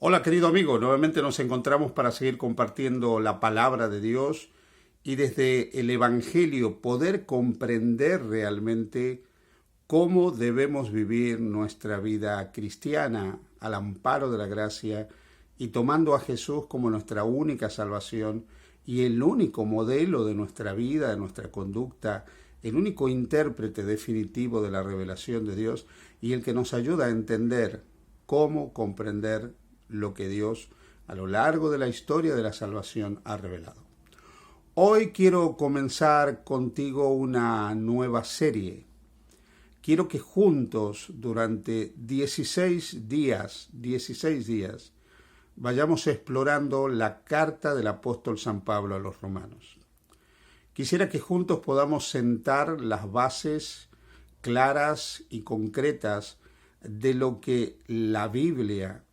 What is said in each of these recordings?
Hola querido amigo, nuevamente nos encontramos para seguir compartiendo la palabra de Dios y desde el Evangelio poder comprender realmente cómo debemos vivir nuestra vida cristiana al amparo de la gracia y tomando a Jesús como nuestra única salvación y el único modelo de nuestra vida, de nuestra conducta, el único intérprete definitivo de la revelación de Dios y el que nos ayuda a entender cómo comprender lo que Dios a lo largo de la historia de la salvación ha revelado. Hoy quiero comenzar contigo una nueva serie. Quiero que juntos durante 16 días, vayamos explorando la carta del apóstol San Pablo a los romanos. Quisiera que juntos podamos sentar las bases claras y concretas de lo que la Biblia,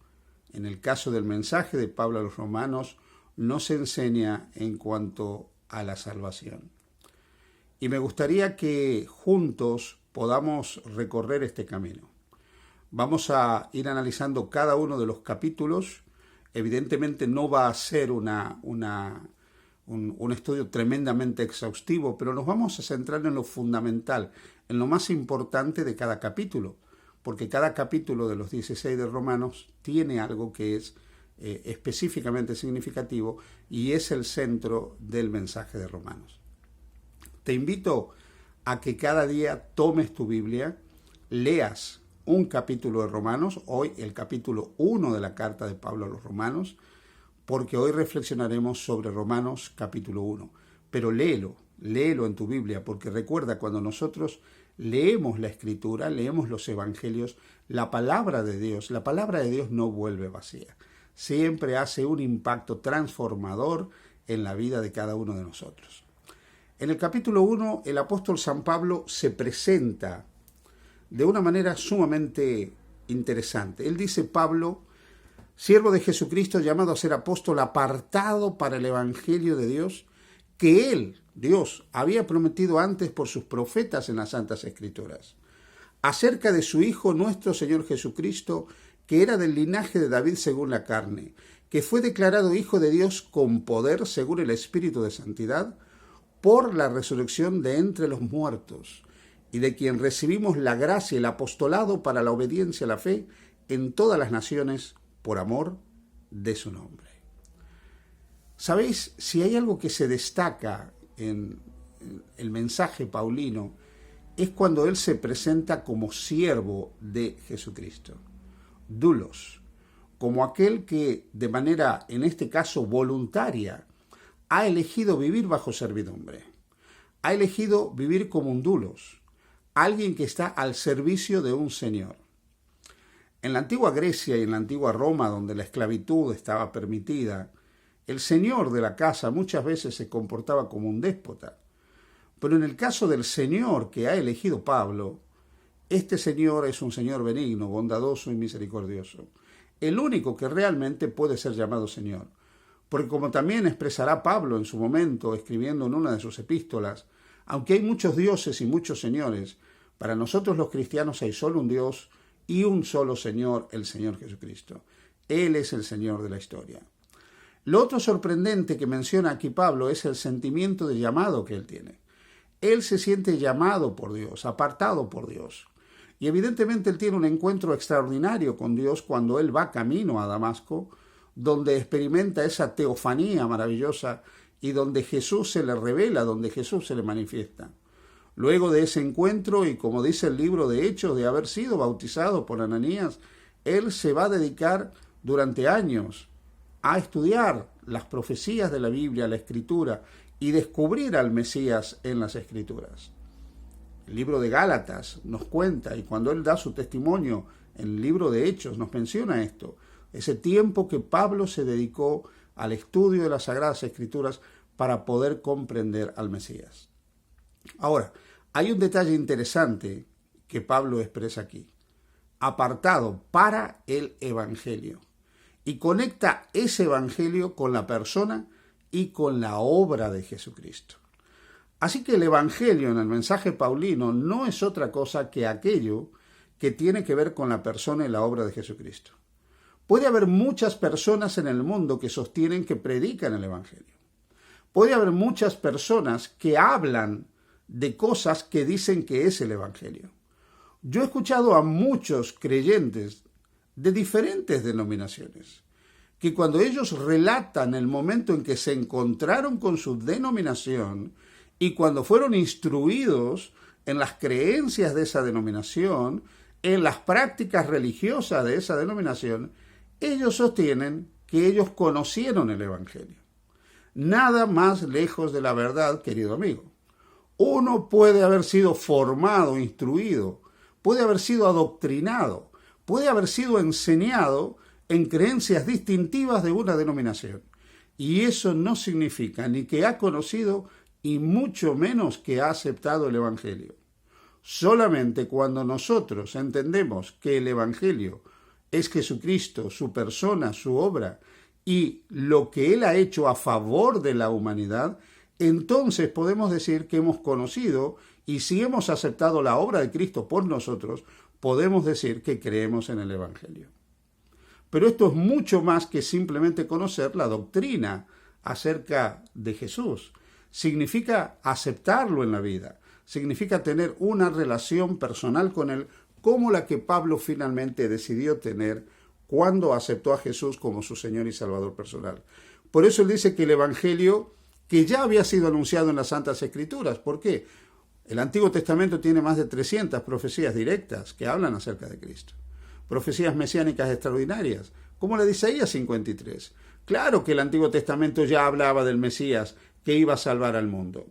en el caso del mensaje de Pablo a los romanos, nos enseña en cuanto a la salvación. Y me gustaría que juntos podamos recorrer este camino. Vamos a ir analizando cada uno de los capítulos. Evidentemente no va a ser un estudio tremendamente exhaustivo, pero nos vamos a centrar en lo fundamental, en lo más importante de cada capítulo, porque cada capítulo de los 16 de Romanos tiene algo que es específicamente significativo y es el centro del mensaje de Romanos. Te invito a que cada día tomes tu Biblia, leas un capítulo de Romanos, hoy el capítulo 1 de la carta de Pablo a los Romanos, porque hoy reflexionaremos sobre Romanos capítulo 1. Pero léelo en tu Biblia, porque recuerda, cuando nosotros leemos la Escritura, leemos los Evangelios, la palabra de Dios no vuelve vacía. Siempre hace un impacto transformador en la vida de cada uno de nosotros. En el capítulo 1, el apóstol San Pablo se presenta de una manera sumamente interesante. Él dice: Pablo, siervo de Jesucristo, llamado a ser apóstol, apartado para el Evangelio de Dios, que él, Dios, había prometido antes por sus profetas en las Santas Escrituras, acerca de su Hijo nuestro Señor Jesucristo, que era del linaje de David según la carne, que fue declarado Hijo de Dios con poder según el Espíritu de Santidad, por la resurrección de entre los muertos, y de quien recibimos la gracia y el apostolado para la obediencia a la fe en todas las naciones, por amor de su nombre. ¿Sabéis? Si hay algo que se destaca en el mensaje paulino, es cuando él se presenta como siervo de Jesucristo, doulos, como aquel que de manera, en este caso voluntaria, ha elegido vivir bajo servidumbre, ha elegido vivir como un doulos, alguien que está al servicio de un señor. En la antigua Grecia y en la antigua Roma, donde la esclavitud estaba permitida, el señor de la casa muchas veces se comportaba como un déspota. Pero en el caso del Señor que ha elegido Pablo, este Señor es un Señor benigno, bondadoso y misericordioso. El único que realmente puede ser llamado Señor. Porque como también expresará Pablo en su momento, escribiendo en una de sus epístolas, aunque hay muchos dioses y muchos señores, para nosotros los cristianos hay solo un Dios y un solo Señor, el Señor Jesucristo. Él es el Señor de la historia. Lo otro sorprendente que menciona aquí Pablo es el sentimiento de llamado que él tiene. Él se siente llamado por Dios, apartado por Dios. Y evidentemente él tiene un encuentro extraordinario con Dios cuando él va camino a Damasco, donde experimenta esa teofanía maravillosa y donde Jesús se le revela, donde Jesús se le manifiesta. Luego de ese encuentro, y como dice el libro de Hechos, de haber sido bautizado por Ananías, él se va a dedicar durante años a estudiar las profecías de la Biblia, la Escritura, y descubrir al Mesías en las Escrituras. El libro de Gálatas nos cuenta, y cuando él da su testimonio en el libro de Hechos, nos menciona esto, ese tiempo que Pablo se dedicó al estudio de las Sagradas Escrituras para poder comprender al Mesías. Ahora, hay un detalle interesante que Pablo expresa aquí: apartado para el Evangelio. Y conecta ese Evangelio con la persona y con la obra de Jesucristo. Así que el Evangelio en el mensaje paulino no es otra cosa que aquello que tiene que ver con la persona y la obra de Jesucristo. Puede haber muchas personas en el mundo que sostienen que predican el Evangelio. Puede haber muchas personas que hablan de cosas que dicen que es el Evangelio. Yo he escuchado a muchos creyentes de diferentes denominaciones que cuando ellos relatan el momento en que se encontraron con su denominación y cuando fueron instruidos en las creencias de esa denominación, en las prácticas religiosas de esa denominación, ellos sostienen que ellos conocieron el Evangelio. Nada más lejos de la verdad, querido amigo. Uno puede haber sido formado, instruido, puede haber sido adoctrinado, puede haber sido enseñado en creencias distintivas de una denominación. Y eso no significa ni que ha conocido y mucho menos que ha aceptado el Evangelio. Solamente cuando nosotros entendemos que el Evangelio es Jesucristo, su persona, su obra y lo que Él ha hecho a favor de la humanidad, entonces podemos decir que hemos conocido y si hemos aceptado la obra de Cristo por nosotros, podemos decir que creemos en el Evangelio. Pero esto es mucho más que simplemente conocer la doctrina acerca de Jesús. Significa aceptarlo en la vida, significa tener una relación personal con Él como la que Pablo finalmente decidió tener cuando aceptó a Jesús como su Señor y Salvador personal. Por eso él dice que el Evangelio, que ya había sido anunciado en las Santas Escrituras. ¿Por qué? El Antiguo Testamento tiene más de 300 profecías directas que hablan acerca de Cristo. Profecías mesiánicas extraordinarias, como la de Isaías 53. Claro que el Antiguo Testamento ya hablaba del Mesías que iba a salvar al mundo.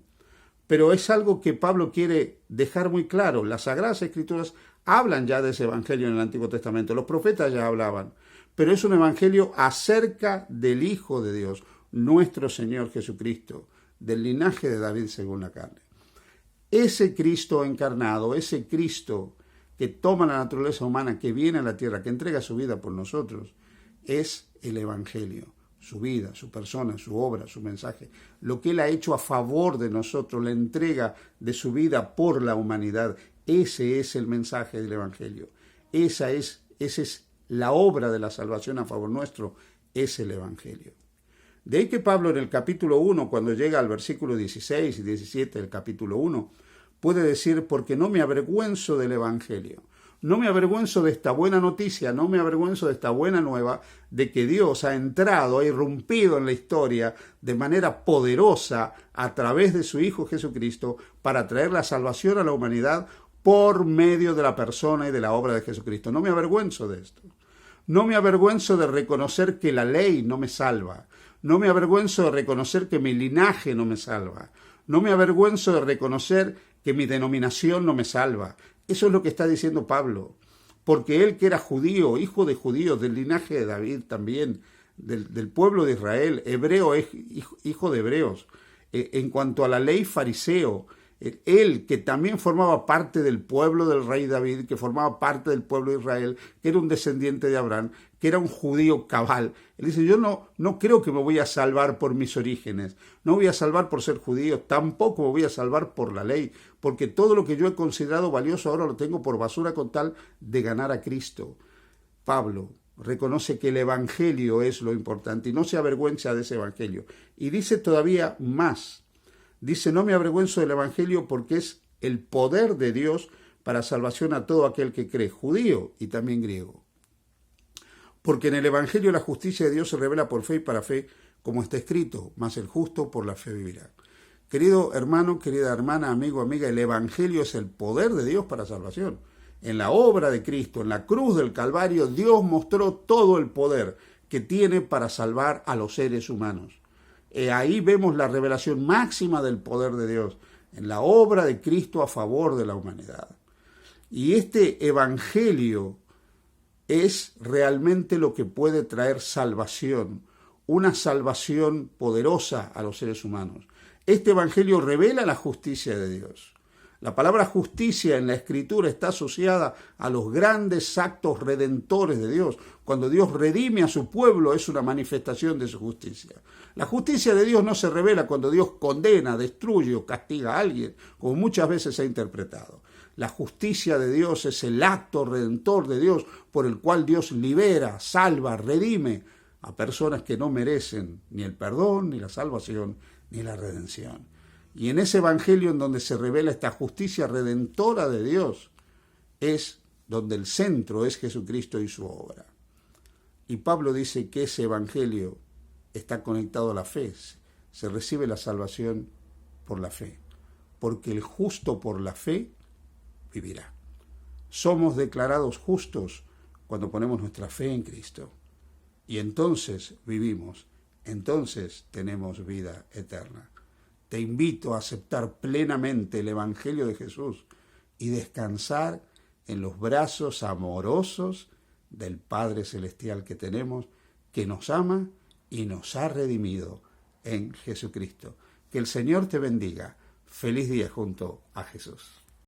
Pero es algo que Pablo quiere dejar muy claro. Las Sagradas Escrituras hablan ya de ese evangelio en el Antiguo Testamento. Los profetas ya hablaban. Pero es un evangelio acerca del Hijo de Dios, nuestro Señor Jesucristo, del linaje de David según la carne. Ese Cristo encarnado, ese Cristo que toma la naturaleza humana, que viene a la tierra, que entrega su vida por nosotros, es el evangelio. Su vida, su persona, su obra, su mensaje, lo que Él ha hecho a favor de nosotros, la entrega de su vida por la humanidad, ese es el mensaje del Evangelio. Esa es la obra de la salvación a favor nuestro, es el Evangelio. De ahí que Pablo en el capítulo 1, cuando llega al versículo 16 y 17 del capítulo 1, puede decir, porque no me avergüenzo del Evangelio. No me avergüenzo de esta buena noticia, no me avergüenzo de esta buena nueva, de que Dios ha entrado, ha irrumpido en la historia de manera poderosa a través de su Hijo Jesucristo para traer la salvación a la humanidad por medio de la persona y de la obra de Jesucristo. No me avergüenzo de esto. No me avergüenzo de reconocer que la ley no me salva. No me avergüenzo de reconocer que mi linaje no me salva. No me avergüenzo de reconocer que mi denominación no me salva. Eso es lo que está diciendo Pablo, porque él que era judío, hijo de judíos, del linaje de David también, del pueblo de Israel, hebreo, hijo de hebreos, en cuanto a la ley fariseo, él que también formaba parte del pueblo del rey David, que formaba parte del pueblo de Israel, que era un descendiente de Abraham, que era un judío cabal. Él dice, yo no creo que me voy a salvar por mis orígenes, no voy a salvar por ser judío, tampoco me voy a salvar por la ley, porque todo lo que yo he considerado valioso ahora lo tengo por basura con tal de ganar a Cristo. Pablo reconoce que el evangelio es lo importante y no se avergüenza de ese evangelio. Y dice todavía más. Dice, no me avergüenzo del evangelio porque es el poder de Dios para salvación a todo aquel que cree, judío y también griego. Porque en el evangelio la justicia de Dios se revela por fe y para fe, como está escrito, mas el justo por la fe vivirá. Querido hermano, querida hermana, amigo, amiga, el evangelio es el poder de Dios para salvación. En la obra de Cristo, en la cruz del Calvario, Dios mostró todo el poder que tiene para salvar a los seres humanos. Ahí vemos la revelación máxima del poder de Dios, en la obra de Cristo a favor de la humanidad. Y este evangelio es realmente lo que puede traer salvación, una salvación poderosa a los seres humanos. Este evangelio revela la justicia de Dios. La palabra justicia en la Escritura está asociada a los grandes actos redentores de Dios. Cuando Dios redime a su pueblo es una manifestación de su justicia. La justicia de Dios no se revela cuando Dios condena, destruye o castiga a alguien, como muchas veces se ha interpretado. La justicia de Dios es el acto redentor de Dios por el cual Dios libera, salva, redime a personas que no merecen ni el perdón, ni la salvación, ni la redención. Y en ese evangelio en donde se revela esta justicia redentora de Dios, es donde el centro es Jesucristo y su obra. Y Pablo dice que ese evangelio está conectado a la fe. Se recibe la salvación por la fe, porque el justo por la fe vivirá. Somos declarados justos cuando ponemos nuestra fe en Cristo. Y entonces vivimos, entonces tenemos vida eterna. Te invito a aceptar plenamente el Evangelio de Jesús y descansar en los brazos amorosos del Padre Celestial que tenemos, que nos ama y nos ha redimido en Jesucristo. Que el Señor te bendiga. Feliz día junto a Jesús.